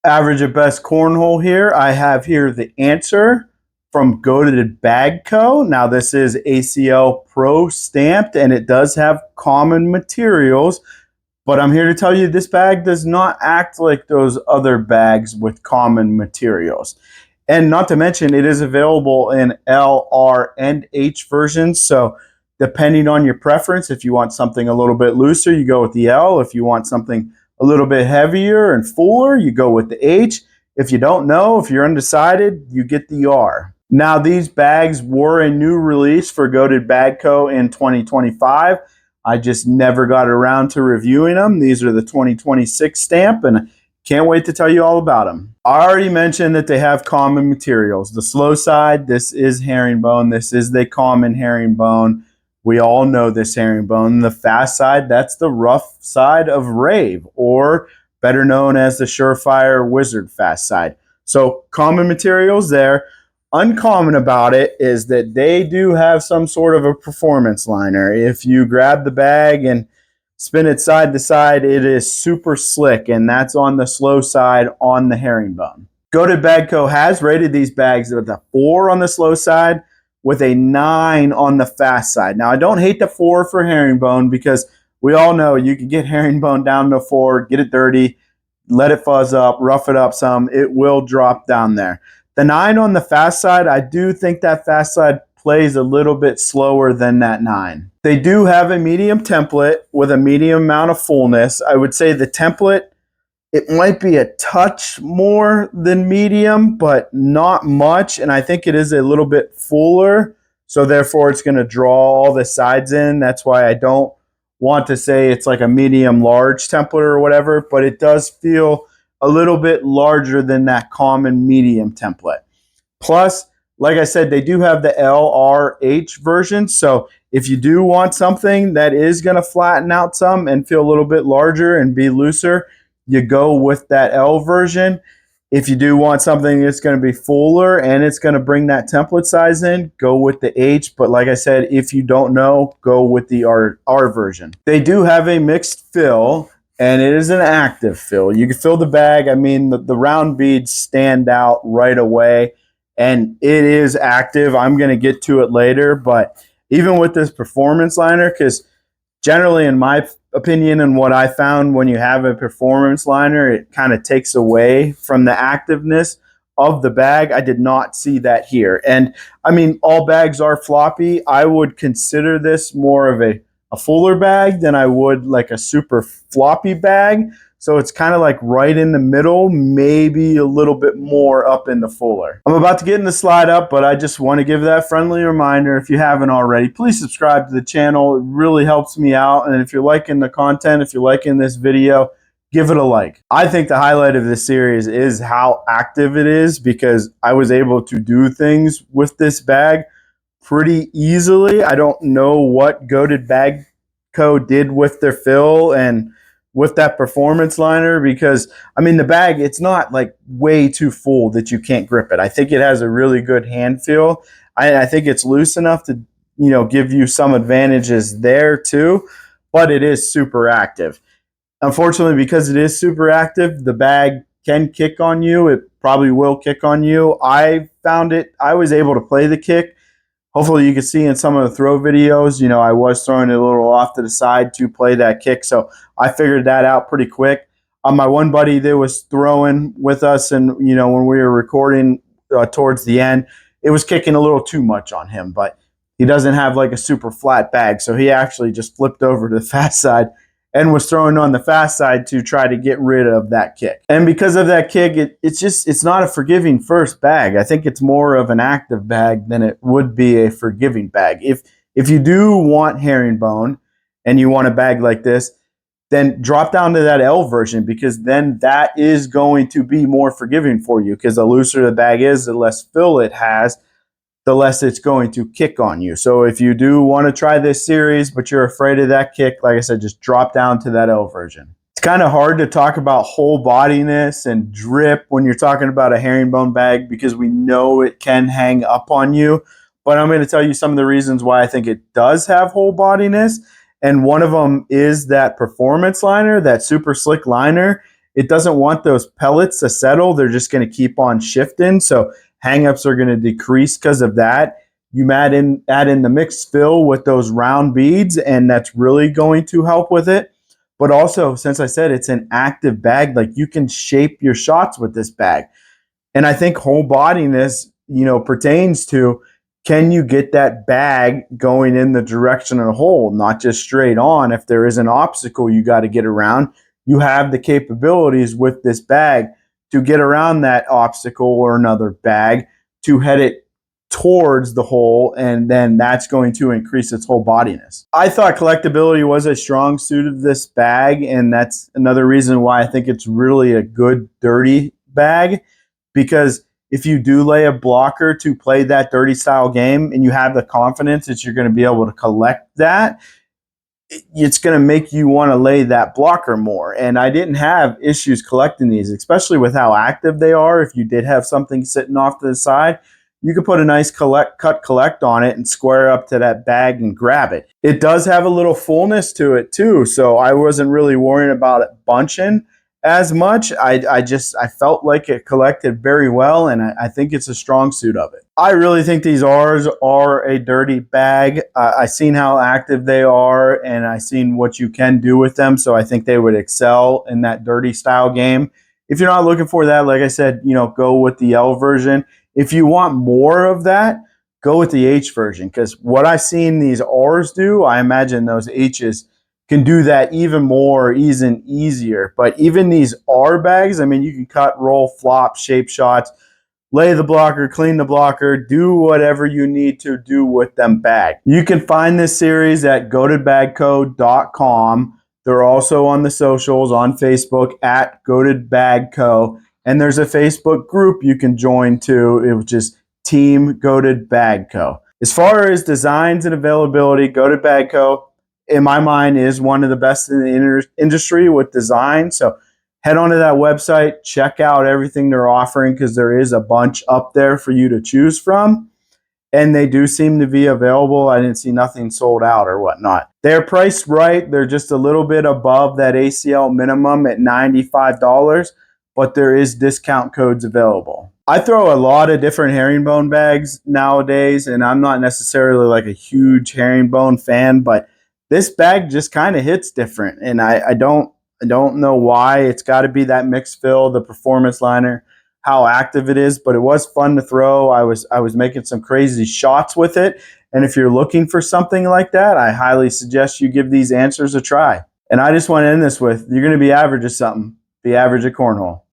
Average at Best Cornhole here. I have here the answer from Goated Bag Co. Now this is ACL Pro stamped and it does have common materials, but I'm here to tell you this bag does not act like those other bags with common materials. And not to mention it is available in L, R, and H versions. So depending on your preference, if you want something a little bit looser, you go with the L. If you want something a little bit heavier and fuller, you go with the H. If you don't know, if you're undecided, you get the R. Now, these bags were a new release for Goated Bag Co. in 2025. I just never got around to reviewing them. These are the 2026 stamp, and can't wait to tell you all about them. I already mentioned that they have common materials. The slow side, this is herringbone. This is the common herringbone. We all know this herringbone. The fast side, that's the rough side of Rave, or better known as the Surefire Wizard fast side. So common materials there. Uncommon about it is that they do have some sort of a performance liner. If you grab the bag and spin it side to side, it is super slick, and that's on the slow side on the herringbone. Goated Bag Co. has rated these bags with a 4 on the slow side, with a 9 on the fast side. Now, I don't hate the 4 for herringbone because we all know you can get herringbone down to 4, get it dirty, let it fuzz up, rough it up some, it will drop down there. The 9 on the fast side, I do think that fast side plays a little bit slower than that 9. They do have a medium template with a medium amount of fullness. I would say the template, it might be a touch more than medium, but not much. And I think it is a little bit fuller. So therefore, it's going to draw all the sides in. That's why I don't want to say it's like a medium large template or whatever, but it does feel a little bit larger than that common medium template. Plus, like I said, they do have the LRH version. So if you do want something that is going to flatten out some and feel a little bit larger and be looser, you go with that L version. If you do want something that's going to be fuller and it's going to bring that template size in, go with the H. But like I said, if you don't know, go with the R version. They do have a mixed fill, and it is an active fill. You can fill the bag. I mean, the round beads stand out right away, and it is active. I'm going to get to it later, but even with this performance liner, because generally in my opinion and what I found, when you have a performance liner, it kind of takes away from the activeness of the bag. I did not see that here. And I mean, all bags are floppy. I would consider this more of a fuller bag than I would like a super floppy bag. So it's kind of like right in the middle, maybe a little bit more up into fuller. I'm about to get in the slide up, but I just want to give that friendly reminder. If you haven't already, please subscribe to the channel. It really helps me out. And if you're liking the content, if you're liking this video, give it a like. I think the highlight of this series is how active it is, because I was able to do things with this bag pretty easily. I don't know what Goated Bag Co. did with their fill and with that performance liner, because I mean the bag, it's not like way too full that you can't grip it. I think it has a really good hand feel. I think it's loose enough to, you know, give you some advantages there too, but it is super active. Unfortunately, because it is super active, the bag can kick on you. It probably will kick on you. I found it, I was able to play the kick. Hopefully you can see in some of the throw videos, you know, I was throwing it a little off to the side to play that kick. So I figured that out pretty quick. My one buddy that was throwing with us, and, you know, when we were recording towards the end, it was kicking a little too much on him, but he doesn't have like a super flat bag. So he actually just flipped over to the fast side and was throwing on the fast side to try to get rid of that kick. And because of that kick, it's not a forgiving first bag. I think it's more of an active bag than it would be a forgiving bag. If you do want herringbone and you want a bag like this, then drop down to that L version, because then that is going to be more forgiving for you, because the looser the bag is, the less fill it has, the less it's going to kick on you. So if you do want to try this series, but you're afraid of that kick, like I said, just drop down to that L version. It's kind of hard to talk about whole bodiness and drip when you're talking about a herringbone bag, because we know it can hang up on you. But I'm going to tell you some of the reasons why I think it does have whole bodiness. And one of them is that performance liner, that super slick liner. it doesn't want those pellets to settle. They're just going to keep on shifting. So hangups are going to decrease because of that. You add in the mixed fill with those round beads, and that's really going to help with it. But also, since I said it's an active bag, like you can shape your shots with this bag. And I think whole bodiness, pertains to, can you get that bag going in the direction of the hole, not just straight on? If there is an obstacle you got to get around, you have the capabilities with this bag to get around that obstacle or another bag to head it towards the hole, and then that's going to increase its whole bodiness. I thought collectability was a strong suit of this bag, and that's another reason why I think it's really a good dirty bag, because if you do lay a blocker to play that dirty style game and you have the confidence that you're going to be able to collect that, it's going to make you want to lay that blocker more. And I didn't have issues collecting these, especially with how active they are. If you did have something sitting off to the side, you could put a nice collect on it and square up to that bag and grab it. It does have a little fullness to it too, so I wasn't really worrying about it bunching as much. I felt like it collected very well, and I think it's a strong suit of it. I really think these R's are a dirty bag. I seen how active they are, and I seen what you can do with them, so I think they would excel in that dirty style game. If you're not looking for that, like I said, go with the L version. If you want more of that, go with the H version, because what I've seen these R's do, I imagine those H's can do that even more, even easier. But even these R bags, I mean, you can cut, roll, flop, shape shots, lay the blocker, clean the blocker, do whatever you need to do with them bag. You can find this series at goatedbagco.com. They're also on the socials, on Facebook at goatedbagco. And there's a Facebook group you can join too, which is Team Goated Bag Co. As far as designs and availability, Goated Bag Co, in my mind, is one of the best in the industry with design. So head onto that website, check out everything they're offering, because there is a bunch up there for you to choose from. And they do seem to be available. I didn't see nothing sold out or whatnot. They're priced right. They're just a little bit above that ACL minimum at $95. But there is discount codes available. I throw a lot of different herringbone bags nowadays, and I'm not necessarily like a huge herringbone fan, but this bag just kind of hits different, and I don't know why. It's got to be that mixed fill, the performance liner, how active it is, but it was fun to throw. I was making some crazy shots with it, and if you're looking for something like that, I highly suggest you give these answers a try. And I just want to end this with, you're going to be average at something. Be average at cornhole.